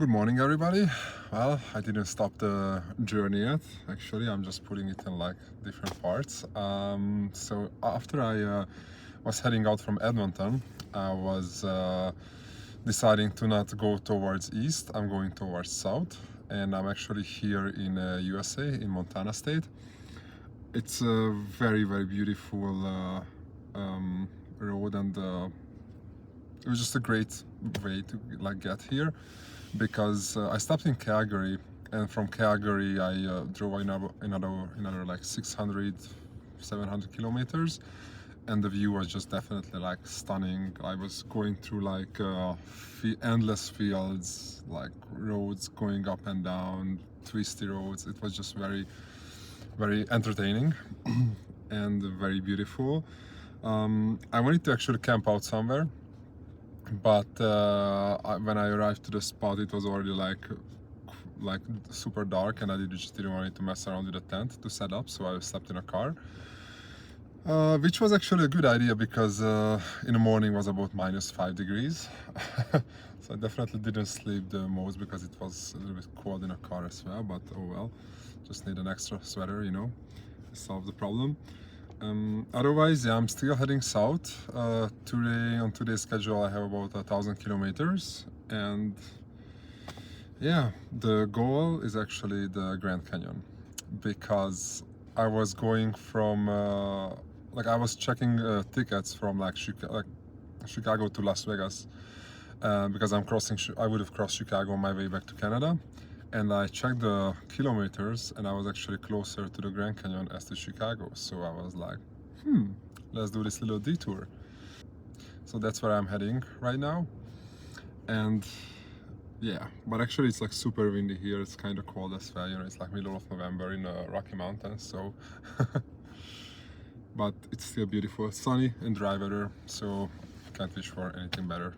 Good morning, everybody. Well, I didn't stop the journey yet. Actually, I'm just putting it in like different parts. So after I was heading out from Edmonton, I was deciding to not go towards east. I'm going towards south, and I'm actually here in USA, in Montana State. It's a very beautiful road, and it was just a great way to like get here because I stopped in Calgary, and from Calgary I drove another like 600 700 kilometers, and the view was just definitely like stunning. I was going through like endless fields, like roads going up and down, twisty roads. It was just very entertaining and very beautiful. I wanted to actually camp out somewhere, but when I arrived to the spot, it was already like super dark, and I just didn't want to mess around with the tent to set up, so I slept in a car, which was actually a good idea because in the morning was about -5 degrees. So I definitely didn't sleep the most because it was a little bit cold in a car as well, but oh well, just need an extra sweater, to solve the problem. Otherwise, yeah, I'm still heading south. On today's schedule, I have about 1,000 kilometers, and yeah, the goal is actually the Grand Canyon because I was going from I was checking tickets from Chicago to Las Vegas because I would have crossed Chicago on my way back to Canada, and I checked the kilometers, and I was actually closer to the Grand Canyon as to Chicago. So I was like, let's do this little detour. So that's where I'm heading right now, and yeah, but actually it's like super windy here. It's kind of cold as well. It's like middle of November in the Rocky Mountains, so but it's still beautiful, sunny and dry weather, so can't wish for anything better.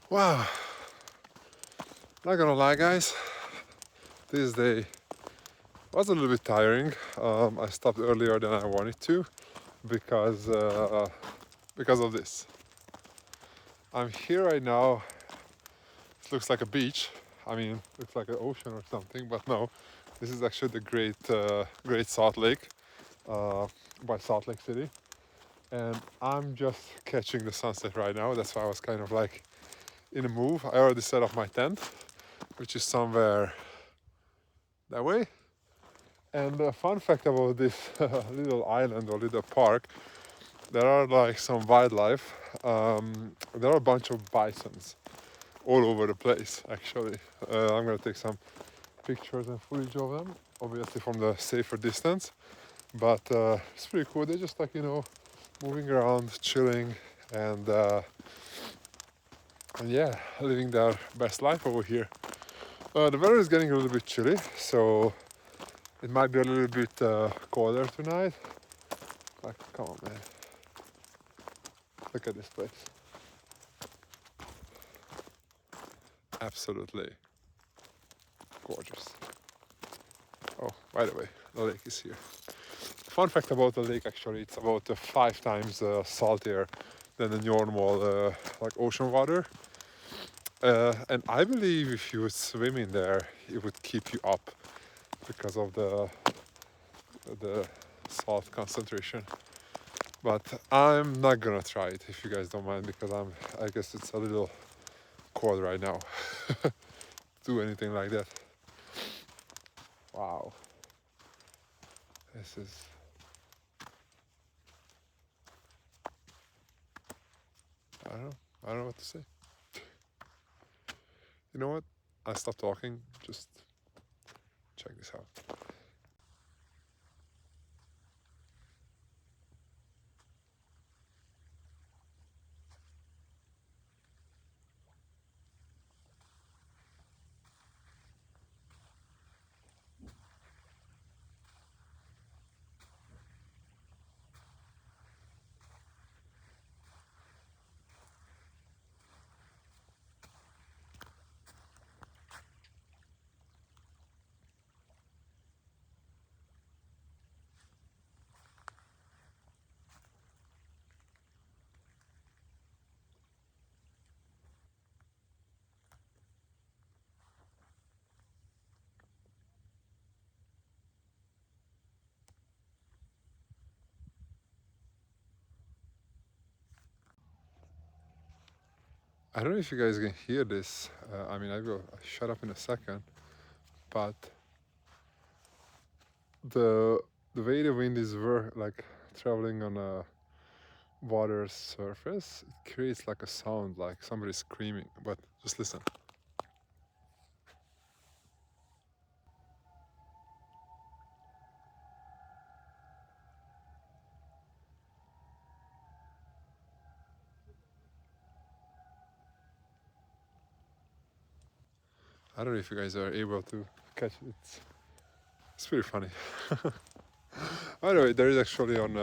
Wow, not gonna lie, guys, this day was a little bit tiring. I stopped earlier than I wanted to because of this. I'm here right now. It looks like a beach. I mean, looks like an ocean or something, but no. This is actually the Great Salt Lake by Salt Lake City, and I'm just catching the sunset right now. That's why I was kind of like in a move. I already set up my tent, which is somewhere that way. And a fun fact about this little island or little park, there are like some wildlife. There are a bunch of bisons all over the place, actually. I'm gonna take some pictures and footage of them, obviously from the safer distance. But it's pretty cool. They're just like, moving around, chilling, and yeah, living their best life over here. The weather is getting a little bit chilly, so it might be a little bit colder tonight. Like, come on, man. Look at this place. Absolutely gorgeous. Oh, by the way, the lake is here. fun fact about the lake, actually, it's about 5 times saltier than the normal like ocean water. And I believe if you would swim in there, it would keep you up because of the salt concentration. But I'm not gonna try it if you guys don't mind, because I guess it's a little cold right now. Do anything like that. Wow. This is. I don't know what to say. You know what? I stopped talking. Just check this out. I don't know if you guys can hear this. I mean, I will shut up in a second, but the the way the wind is like traveling on a water surface, it creates like a sound, like somebody screaming. But just listen. I don't know if you guys are able to catch it. It's pretty funny. By the way, there is actually on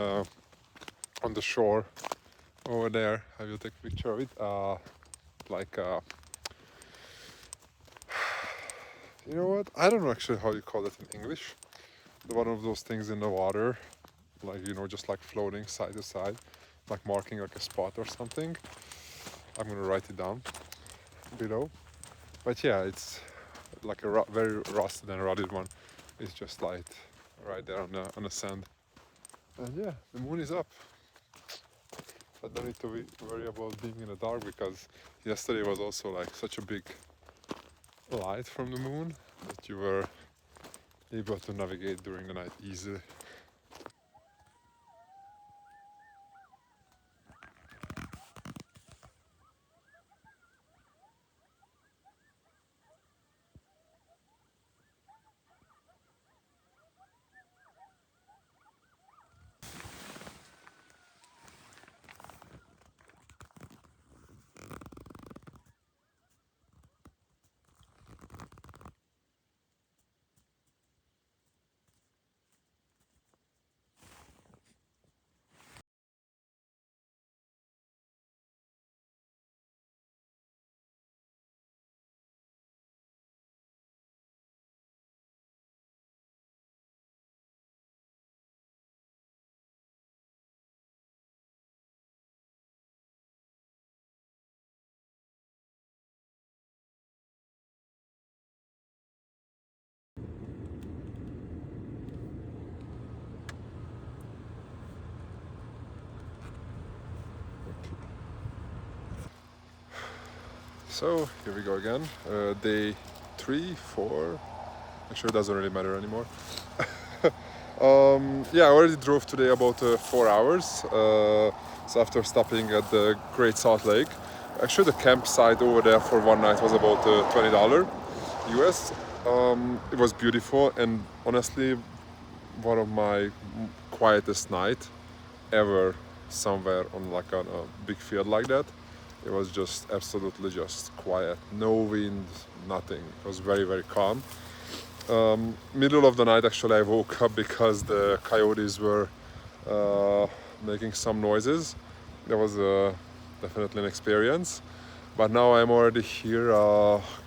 the shore over there. I will take a picture of it. Like you know what? I don't know actually how you call it in English. One of those things in the water, like just like floating side to side, like marking like a spot or something. I'm gonna write it down below. But yeah, it's like a very rusted and rotted one. It's just like right there on the sand. And yeah, the moon is up. I don't need to worry about being in the dark, because yesterday was also like such a big light from the moon that you were able to navigate during the night easily. So here we go again. Day 3, 4. Actually, it doesn't really matter anymore. Yeah, I already drove today about 4 hours. So after stopping at the Great Salt Lake, actually the campsite over there for one night was about $20 US. It was beautiful, and honestly, one of my quietest night ever somewhere on like a big field like that. It was just absolutely just quiet, no wind, nothing. It was very, very calm. Middle of the night, actually, I woke up because the coyotes were making some noises. That was definitely an experience. But now I'm already here,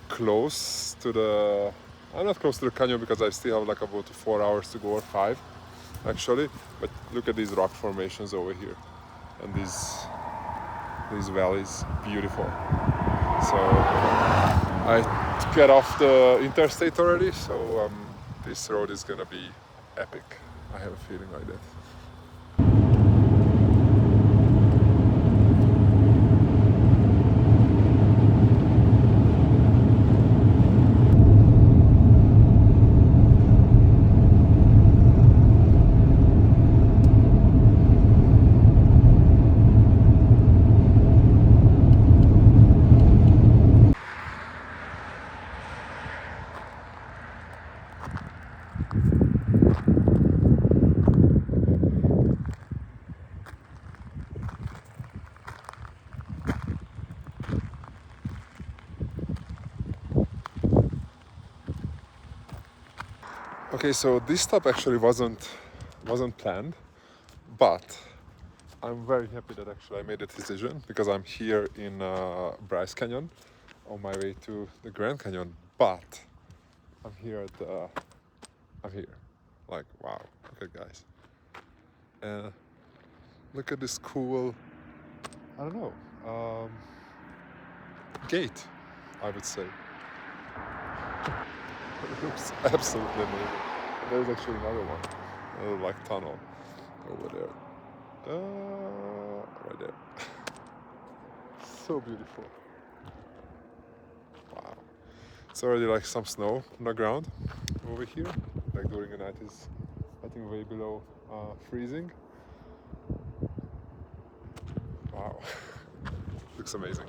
close to the. I'm not close to the canyon because I still have like about 4 hours to go, or 5. actually, but look at these rock formations over here and these valleys, beautiful. So I get off the interstate already, so this road is gonna be epic. I have a feeling like that. Okay, so this stop actually wasn't planned, but I'm very happy that actually I made a decision because I'm here in Bryce Canyon on my way to the Grand Canyon. But I'm here. Like, wow, look at guys. And look at this cool, I don't know, gate, I would say. It looks absolutely amazing. There's actually another one, another like tunnel over there. Right there. So beautiful. Wow. It's already like some snow on the ground over here. Like during the night is, I think, way below freezing. Wow. Looks amazing.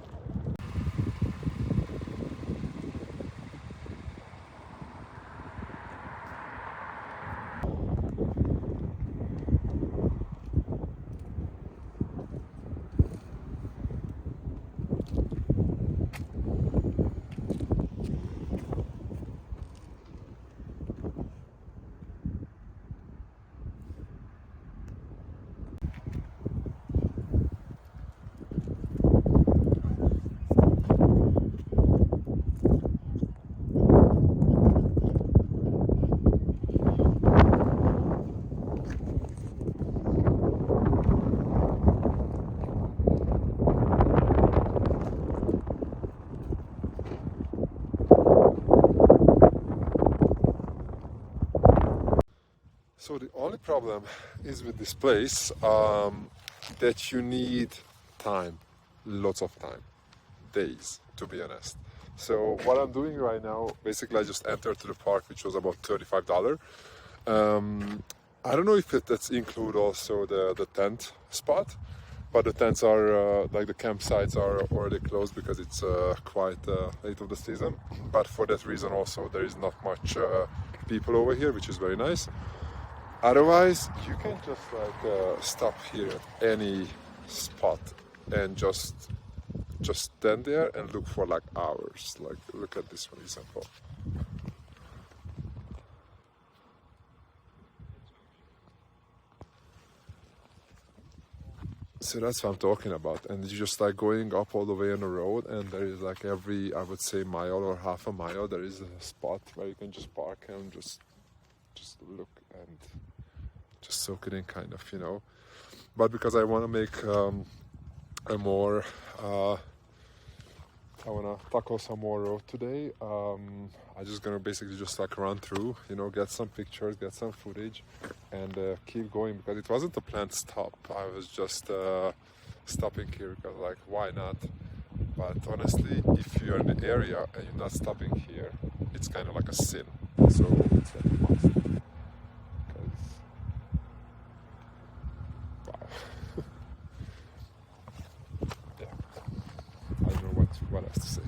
So the only problem is with this place that you need time, lots of time, days to be honest. So what I'm doing right now, basically I just entered to the park, which was about $35. I don't know if that's include also the tent spot, but the tents are like the campsites are already closed because it's quite late of the season. But for that reason also there is not much people over here, which is very nice. Otherwise, you can just like stop here at any spot and just stand there and look for like hours. Like look at this for example. So that's what I'm talking about, and you're just like going up all the way on the road, and there is like every, I would say, mile or half a mile, there is a spot where you can just park and just look and just soak it in, kind of, you know. But because I want to make a more I want to tackle some more road today, I'm just gonna basically just like run through, you know, get some pictures, get some footage, and keep going, because it wasn't a planned stop. I was just stopping here because like, why not? But honestly, if you're in the area and you're not stopping here, it's kind of like a sin. So it's like a must. Wow. Yeah. I don't know what else to say.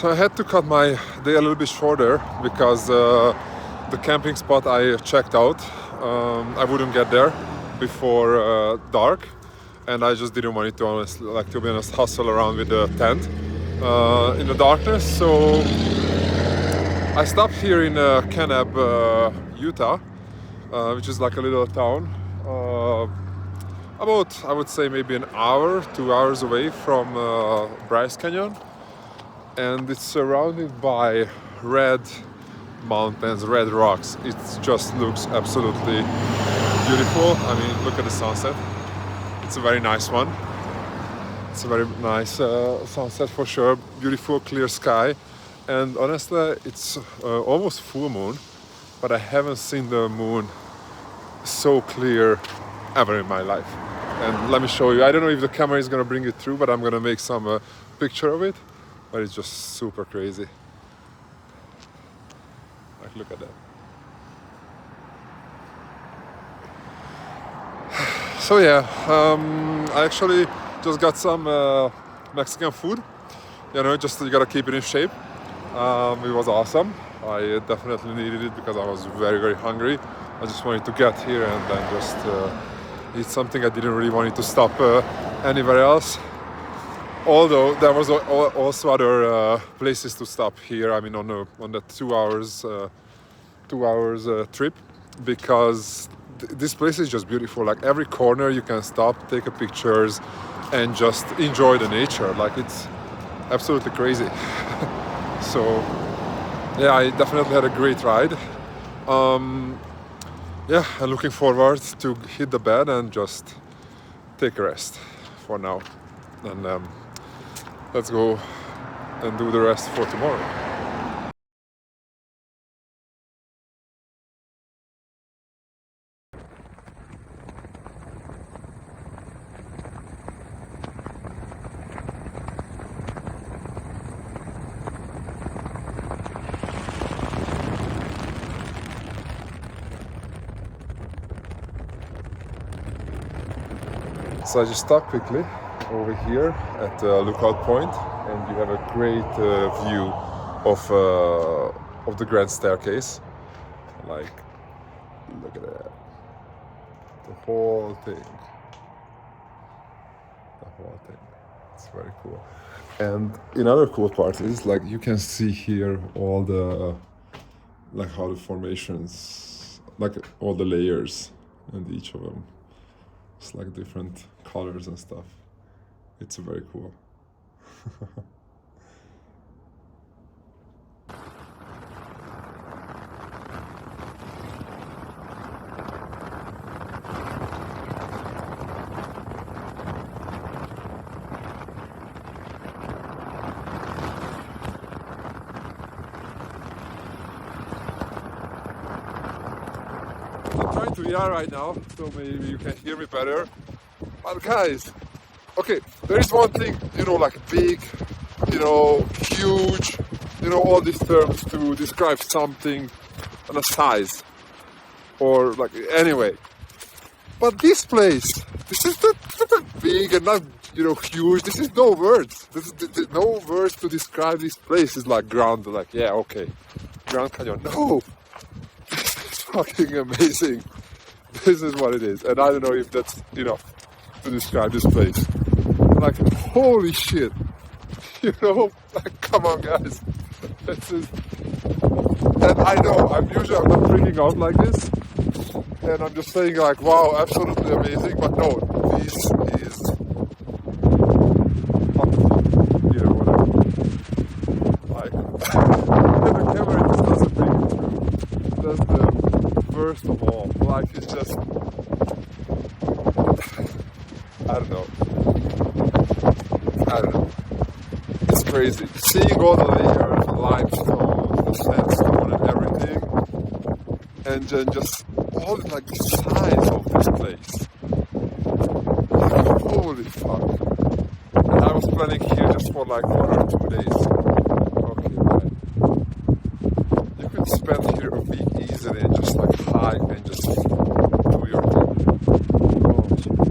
So I had to cut my day a little bit shorter because the camping spot I checked out, I wouldn't get there before dark, and I just didn't want it to be honest, hustle around with the tent in the darkness. So I stopped here in Kanab, Utah, which is like a little town, about I would say maybe an hour, 2 hours away from Bryce Canyon, and it's surrounded by red mountains, red rocks. It just looks absolutely beautiful. I mean, look at the sunset. It's a very nice one. It's a very nice sunset for sure. Beautiful clear sky, and honestly it's almost full moon, but I haven't seen the moon so clear ever in my life. And let me show you. I don't know if the camera is gonna bring it through, but I'm gonna make some picture of it. But it's just super crazy. Like, look at that. So yeah, I actually just got some Mexican food. You know, just you gotta keep it in shape. It was awesome. I definitely needed it because I was very, very hungry. I just wanted to get here and then just eat something. I didn't really want it to stop anywhere else. Although there was also other places to stop here. I mean, on the 2 hours trip, because this place is just beautiful. Like every corner you can stop, take a pictures, and just enjoy the nature. Like it's absolutely crazy. So yeah, I definitely had a great ride. Yeah, I'm looking forward to hit the bed and just take a rest for now. And let's go and do the rest for tomorrow. So I just stopped quickly over here at Lookout Point, and you have a great view of the Grand Staircase. Like, look at that, the whole thing. It's very cool. And another cool part is like you can see here all the like how the formations, like all the layers, and each of them. It's like different colors and stuff. It's very cool. I'm trying to yell right now, so maybe you can hear me better. But guys, okay, there is one thing, you know, like big, you know, huge, you know, all these terms to describe something on a size, or like, anyway. But this place, this is not big and not, you know, huge. This is no words. There's no words to describe this place. It's like ground, like, yeah, okay, Grand Canyon. No, this is fucking amazing. This is what it is, and I don't know if that's enough to describe this place. Like, holy shit, you know, like, come on guys, this is, and I know, I'm not freaking out like this, and I'm just saying like, wow, absolutely amazing, but no, this is, you know, whatever, like, the camera just doesn't bring it through. That's the worst of all, like, it's just, I don't know. It's crazy. Seeing all the layers, the limestone, the sandstone and everything, and then just all like the size of this place. Like, holy fuck. And I was planning here just for like 1 or 2 days. Okay, right. You could spend here a week easily and just like hike and just do your thing. Oh, jeez.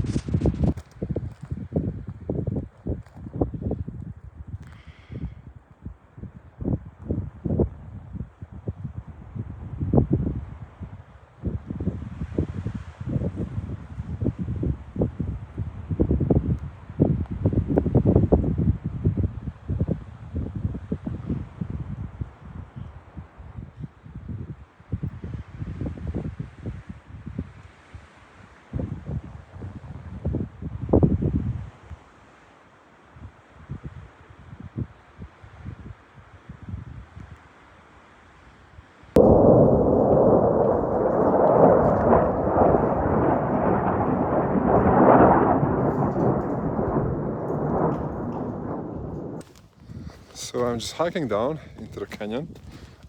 I'm just hiking down into the canyon,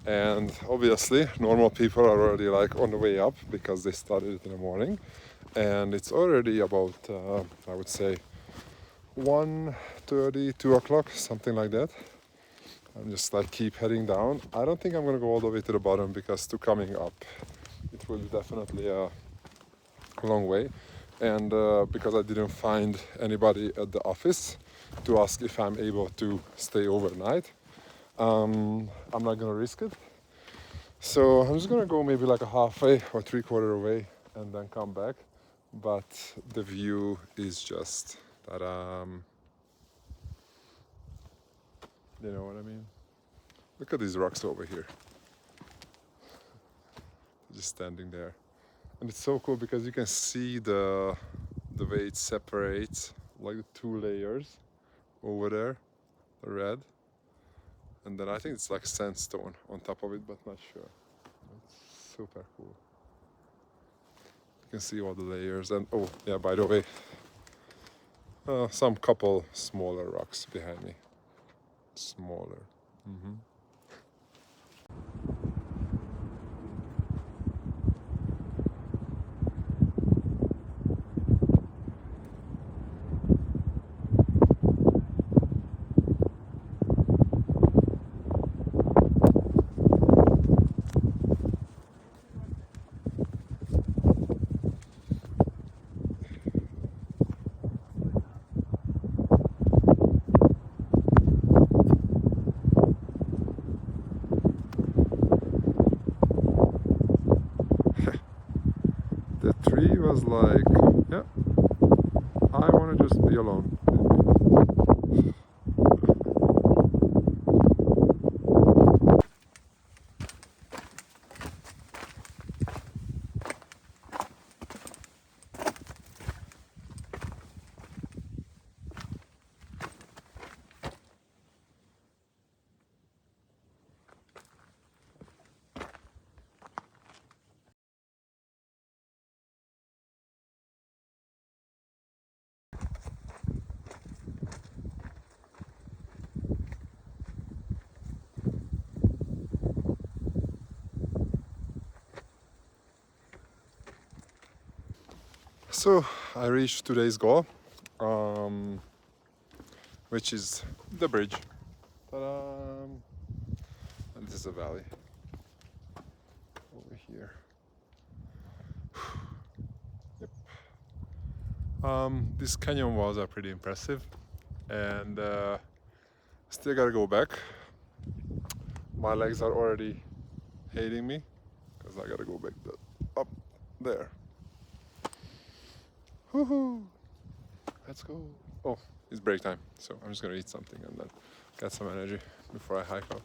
and obviously normal people are already like on the way up because they started it in the morning, and it's already about I would say 1:30, 2 o'clock, something like that. I'm just like keep heading down. I don't think I'm gonna go all the way to the bottom because to coming up it will be definitely a long way, and because I didn't find anybody at the office to ask if I'm able to stay overnight, I'm not gonna risk it. So I'm just gonna go maybe like a halfway or 3/4 away and then come back. But the view is just that you know what I mean? Look at these rocks over here. Just standing there. And it's so cool because you can see the way it separates, like the two layers over there, the red. And then I think it's like sandstone on top of it, but not sure. It's super cool. You can see all the layers, and oh yeah, by the way, some couple smaller rocks behind me. Smaller. Mm-hmm. The tree was like, yeah, I want to just be alone. So I reached today's goal, which is the bridge. Ta-da! And this is a valley over here. Yep. These canyon walls are pretty impressive, and still gotta go back. My legs are already hating me because I gotta go back up there. Woohoo! Let's go. Oh, it's break time, so I'm just gonna eat something and then get some energy before I hike out.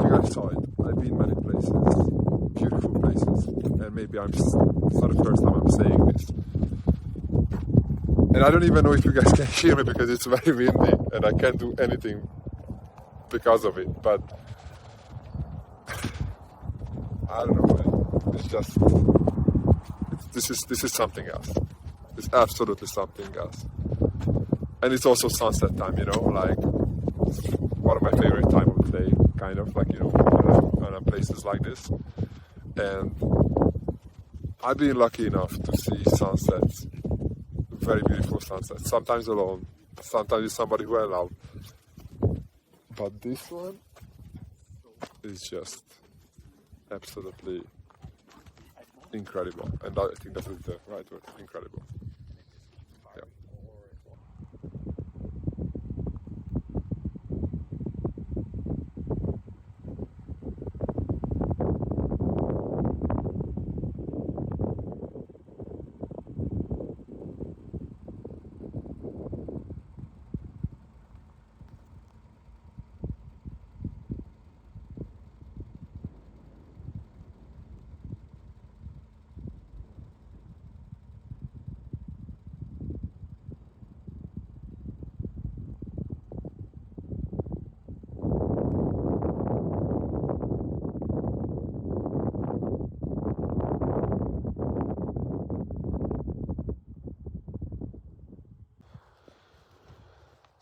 You guys saw it. I've been many places, beautiful places, and maybe it's not the first time I'm saying this. And I don't even know if you guys can hear me because it's very windy and I can't do anything because of it. But I don't know. It's just this is something else. It's absolutely something else. And it's also sunset time, you know, like one of my favorite time of the day, kind of like, you know, when I'm places like this. And I've been lucky enough to see sunsets, very beautiful sunsets, sometimes alone, sometimes with somebody who I love. But this one, is just absolutely incredible, and I think that is the right word, incredible. Yeah.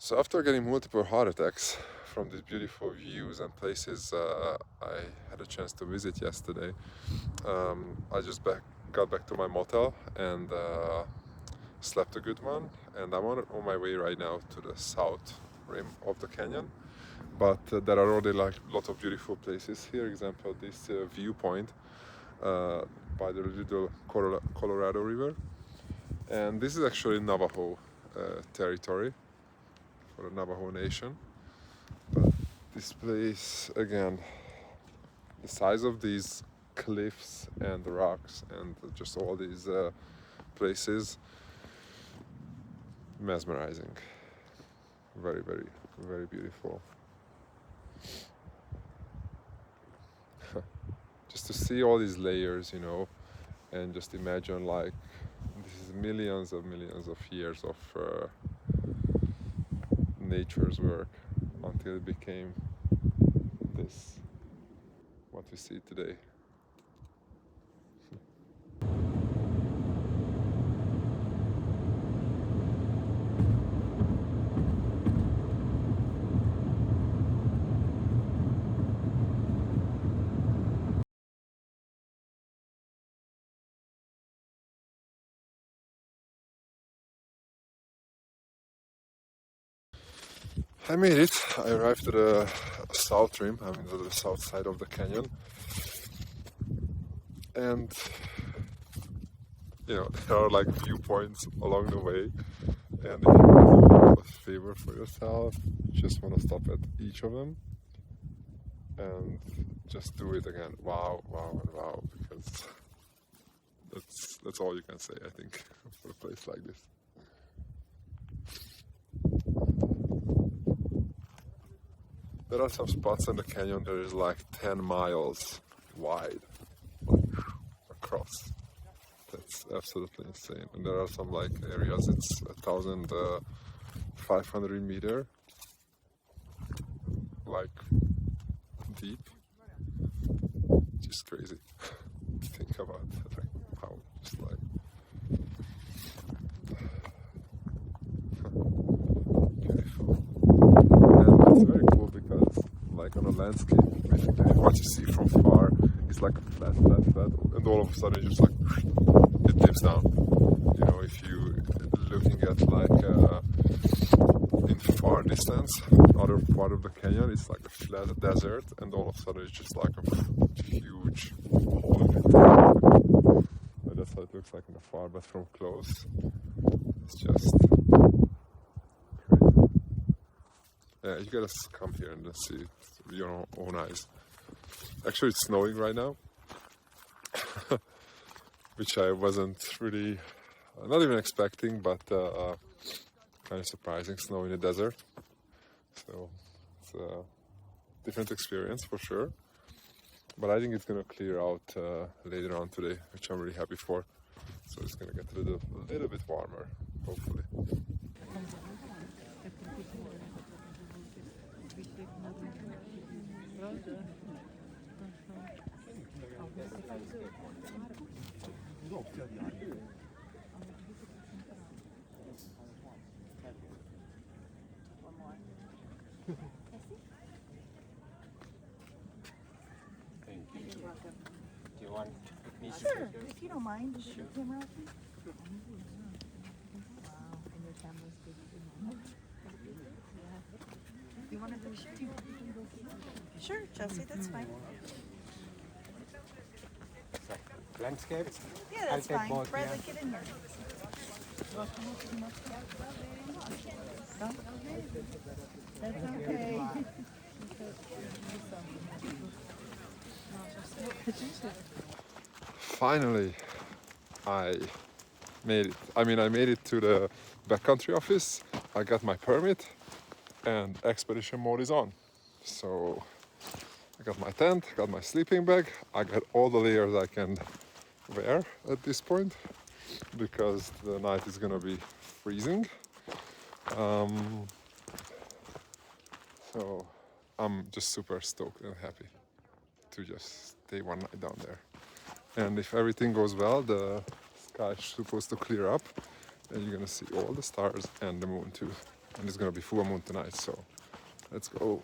So after getting multiple heart attacks from these beautiful views and places I had a chance to visit yesterday, I just got back to my motel and slept a good one. And I'm on my way right now to the south rim of the canyon. But there are already like a lot of beautiful places here. Example, this viewpoint by the little Colorado River. And this is actually Navajo territory for the Navajo Nation. But this place, again, the size of these cliffs and the rocks and just all these places, mesmerizing. Very, very, very beautiful. Just to see all these layers, you know, and just imagine like this is millions of years of nature's work until it became this, what we see today. I made it. I arrived to the south rim, I mean to the south side of the canyon. And you know, there are like viewpoints along the way. And if you want to do a favor for yourself, you just want to stop at each of them and just do it again. Wow, wow, and wow, because that's all you can say, I think, for a place like this. There are some spots in the canyon that is like 10 miles wide, like, across. That's absolutely insane. And there are some like areas it's 1,500 meter, like deep. Just crazy. Think about like how just like beautiful. And it's very cool because like on a landscape, basically what you see from far is like a flat, and all of a sudden it's just like it dips down. You know, if you looking at like in far distance, other part of the canyon, it's like a flat desert, and all of a sudden it's just like a huge hole in it. And that's how it looks like in the far, but from close, it's just crazy. Yeah, you gotta come here and see it with your own eyes. Actually, it's snowing right now, which I wasn't really, not even expecting, but kind of surprising, snow in the desert. So it's a different experience for sure. But I think it's gonna clear out later on today, which I'm really happy for. So it's gonna get a little bit warmer, hopefully. You're welcome. Do you want me to? Sure, if you don't mind, is your camera open? Wow, and your camera's big. You want to go shoot? Sure, Chelsea, that's fine. So, landscape. Yeah, I'll that's take fine. both. Bradley, Yeah. get in here. No? That's okay. Finally, I made it. I mean, I made it to the backcountry office. I got my permit, and expedition mode is on. So I got my tent, got my sleeping bag. I got all the layers I can wear at this point because the night is gonna be freezing. Um, so I'm just super stoked and happy to just stay one night down there. And if everything goes well, the sky is supposed to clear up and you're gonna see all the stars and the moon too. And it's gonna be full moon tonight, so let's go.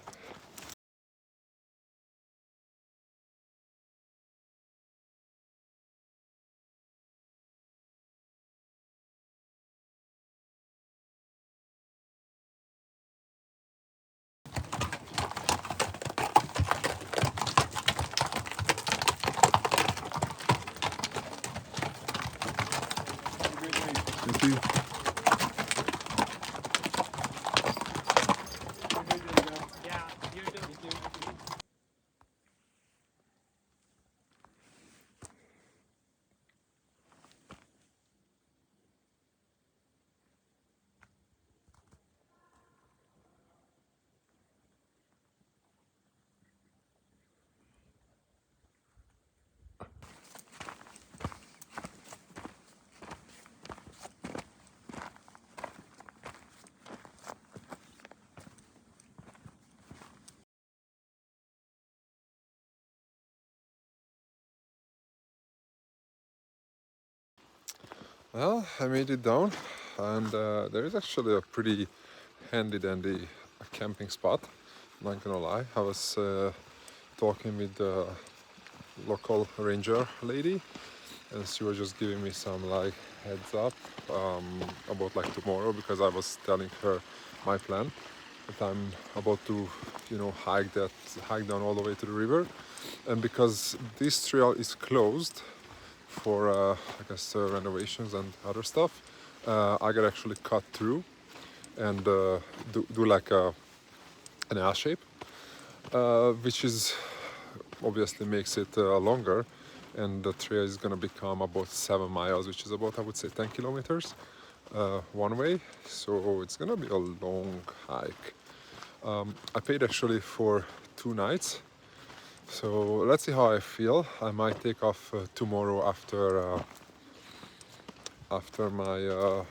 Thank you. Yeah, you too. Well, I made it down, and there is actually a pretty handy dandy camping spot. Not gonna lie, I was talking with the local ranger lady, and she was just giving me some like heads up about like tomorrow because I was telling her my plan that I'm about to, hike down all the way to the river, and because this trail is closed for I guess renovations and other stuff, I could actually cut through and do like an L shape, which is obviously makes it longer, and the trail is gonna become about 7 miles, which is about I would say 10 kilometers one way. So it's gonna be a long hike. I paid actually for 2 nights. So let's see how I feel. I might take off tomorrow after my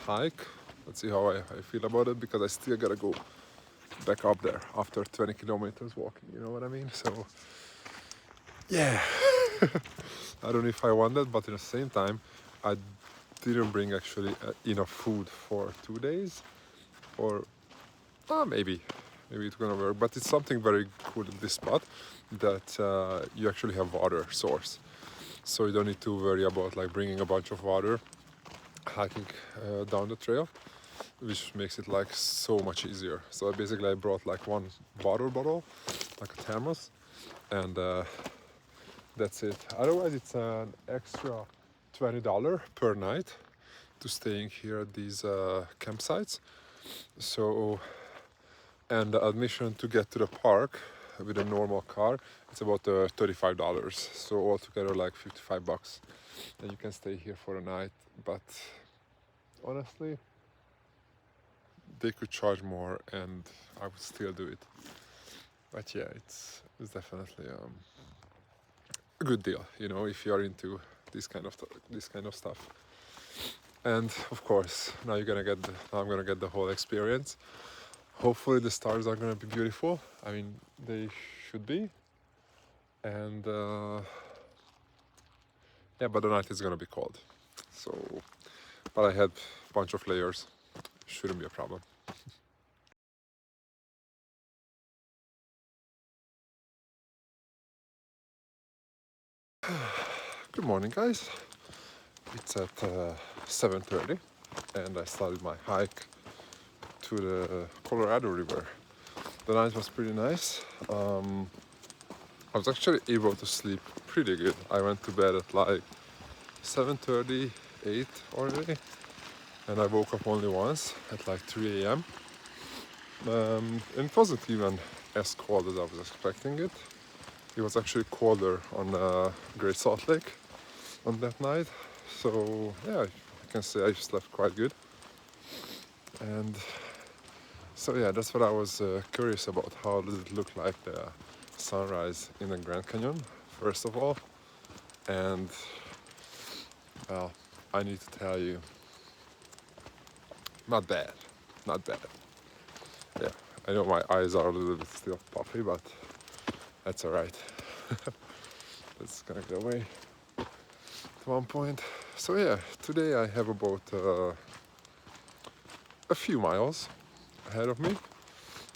hike. Let's see how I feel about it because I still gotta go back up there after 20 kilometers walking. You know what I mean? So yeah, I don't know if I want that, but at the same time, I didn't bring actually enough food for 2 days, or maybe it's gonna work. But it's something very cool in this spot that you actually have water source, so you don't need to worry about like bringing a bunch of water hiking down the trail, which makes it like so much easier. So basically I brought like one water bottle, like a thermos, and that's it. Otherwise it's an extra $20 per night to staying here at these campsites. So, and the admission to get to the park with a normal car, it's about $35. So altogether like $55, and you can stay here for a night. But honestly, they could charge more, and I would still do it. But yeah, it's definitely a good deal, if you are into this kind of stuff. And of course, now I'm gonna get the whole experience. Hopefully, the stars are gonna be beautiful. I mean, they should be. And yeah, but the night is gonna be cold. So, but I had a bunch of layers. Shouldn't be a problem. Good morning, guys. It's at 7:30, and I started my hike to the Colorado River. The night was pretty nice. I was actually able to sleep pretty good. I went to bed at like 7:30, 8 already, and I woke up only once at like 3 a.m. And it wasn't even as cold as I was expecting it. It was actually colder on Great Salt Lake on that night. So yeah, I can say I slept quite good. And so yeah, that's what I was curious about. How does it look like the sunrise in the Grand Canyon, first of all? And well, I need to tell you, not bad, not bad. Yeah, I know my eyes are a little bit still puffy, but that's alright. That's gonna go away at one point. So yeah, today I have about a few miles ahead of me,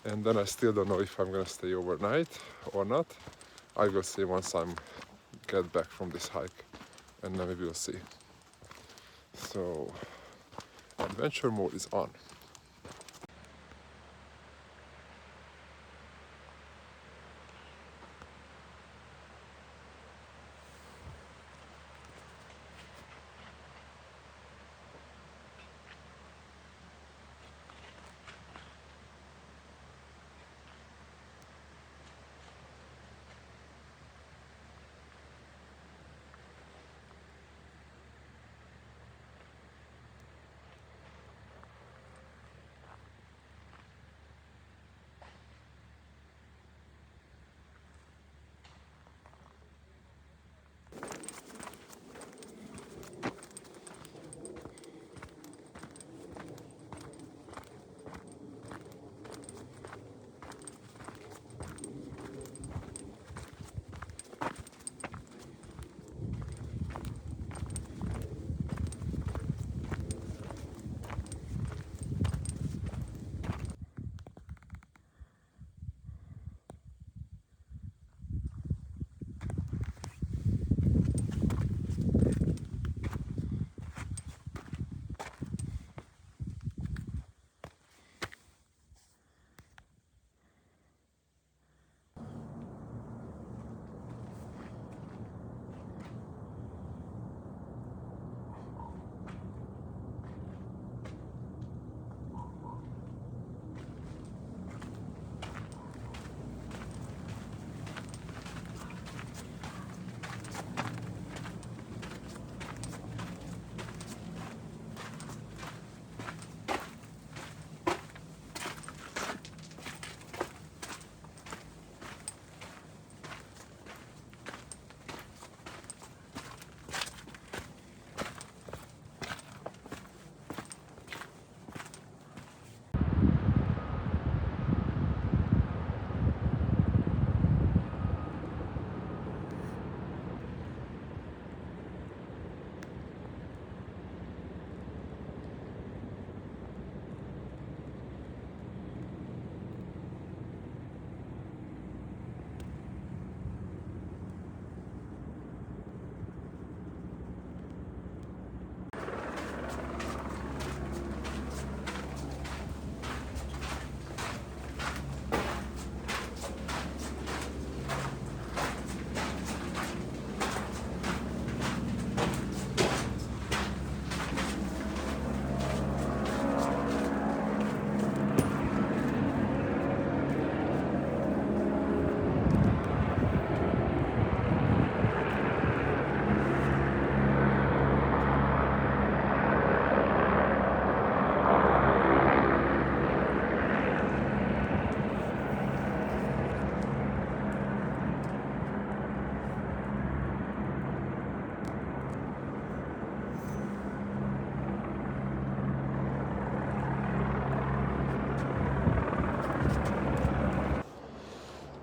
and then I still don't know if I'm gonna stay overnight or not. I will see once I'm get back from this hike, and then we will see. So adventure mode is on.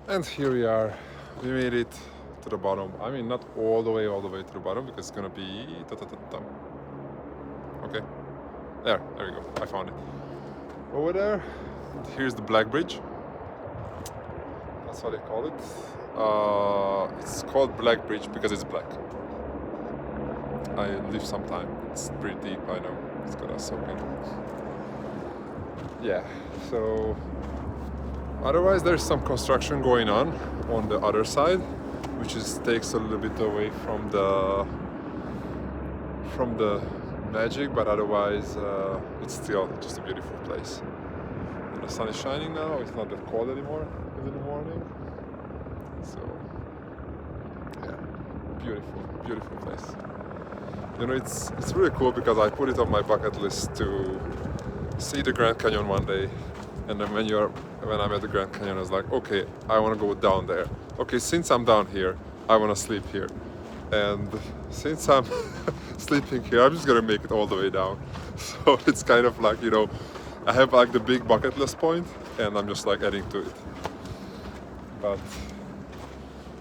And here we are. We made it to the bottom. I mean, not all the way to the bottom, because it's gonna be okay. There we go. I found it. Over there, here's the Black Bridge. That's what they call it. It's called Black Bridge because it's black. I live some time. It's pretty deep, I know. It's gonna soak in. Yeah, so Otherwise, there's some construction going on the other side, which takes a little bit away from the magic, but otherwise it's still just a beautiful place. And the sun is shining now. It's not that cold anymore in the morning. So yeah, beautiful place. You know, it's really cool because I put it on my bucket list to see the Grand Canyon one day. And then when I'm at the Grand Canyon, I was like, okay, I want to go down there. Okay, since I'm down here, I want to sleep here. And since I'm sleeping here, I'm just gonna make it all the way down. So it's kind of like, you know, I have like the big bucket list point, and I'm just like adding to it. But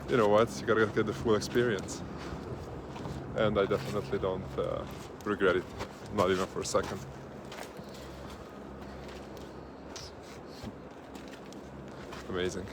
you know what? You gotta get the full experience. And I definitely don't regret it, not even for a second. Amazing.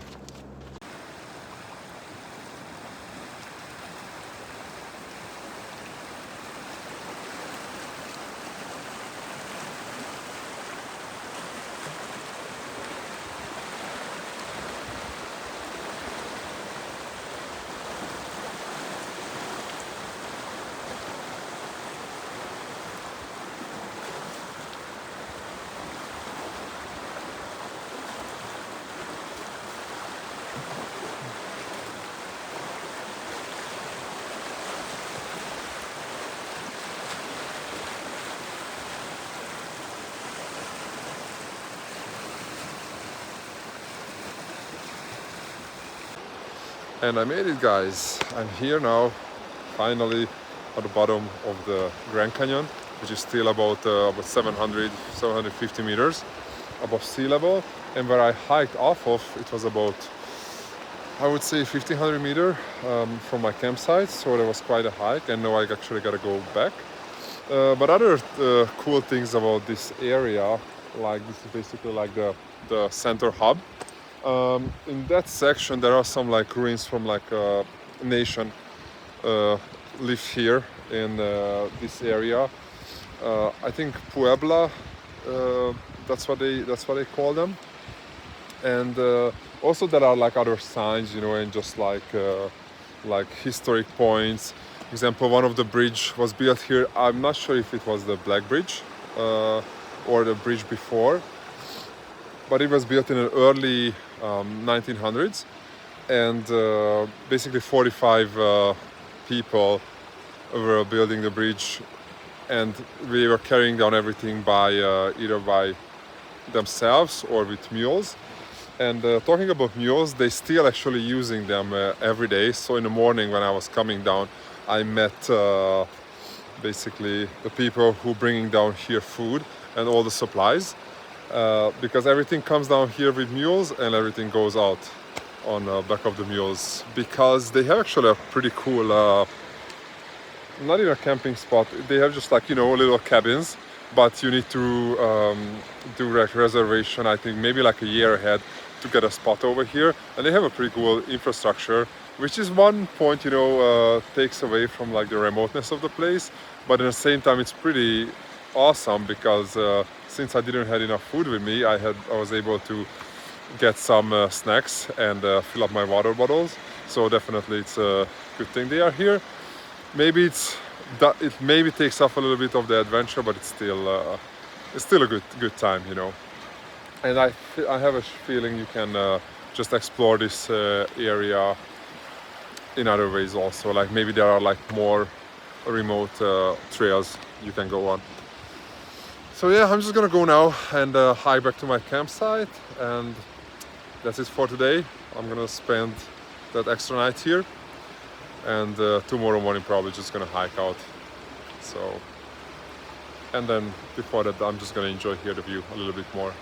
And I made it, guys. I'm here now, finally, at the bottom of the Grand Canyon, which is still about 750 meters above sea level. And where I hiked off of, it was about, I would say, 1,500 meters from my campsite. So there was quite a hike, and now I actually got to go back. But other cool things about this area, like this is basically like the center hub. In that section there are some like ruins from like a nation live here in this area. I think Puebla, that's what they call them. And also there are like other signs, you know, and just like historic points. For example, one of the bridge was built here. I'm not sure if it was the Black Bridge or the bridge before, but it was built in the early 1900s, and basically 45 people were building the bridge, and we were carrying down everything by either by themselves or with mules. And talking about mules, they still actually using them every day. So in the morning when I was coming down, I met basically the people who bringing down here food and all the supplies. Because everything comes down here with mules and everything goes out on the back of the mules, because they have actually a pretty cool, not even a camping spot, they have just like, you know, little cabins, but you need to do reservation, I think maybe like a year ahead to get a spot over here. And they have a pretty cool infrastructure, which is one point, you know, takes away from like the remoteness of the place, but at the same time it's pretty awesome because since I didn't have enough food with me, I was able to get some snacks and fill up my water bottles. So definitely it's a good thing they are here. Maybe it maybe takes off a little bit of the adventure, but it's still a good time, you know. And I have a feeling you can just explore this area in other ways also. Like maybe there are like more remote trails you can go on. So yeah, I'm just gonna go now and hike back to my campsite, and that's it for today. I'm gonna spend that extra night here, and tomorrow morning probably just gonna hike out. So, and then before that, I'm just gonna enjoy here the view a little bit more.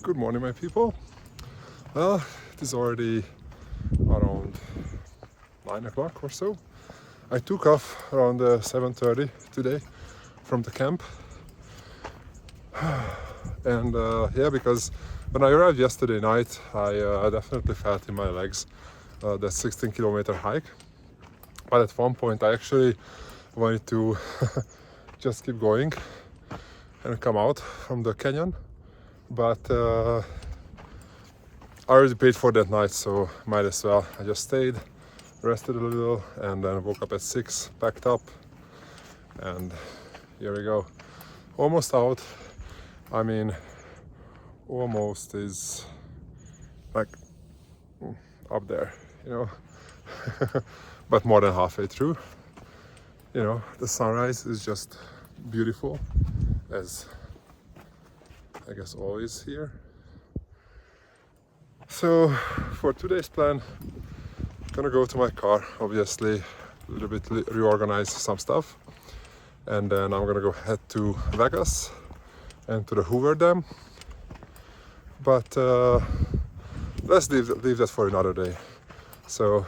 Good morning, my people. Well, it is already around 9 o'clock or so. I took off around 7:30 today from the camp. And yeah, because when I arrived yesterday night, I definitely felt in my legs that 16-kilometer hike. But at one point, I actually wanted to just keep going and come out from the canyon. But I already paid for that night, so might as well. I just stayed, rested a little, and then woke up at 6, packed up, and here we go. Almost out. I mean, almost is like up there, you know, but more than halfway through. You know, the sunrise is just beautiful, as I guess always here. So for today's plan, I'm gonna go to my car, obviously, a little bit reorganize some stuff, and then I'm gonna go head to Vegas and to the Hoover Dam. But let's leave that for another day. So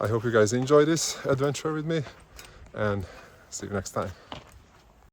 I hope you guys enjoy this adventure with me, and see you next time.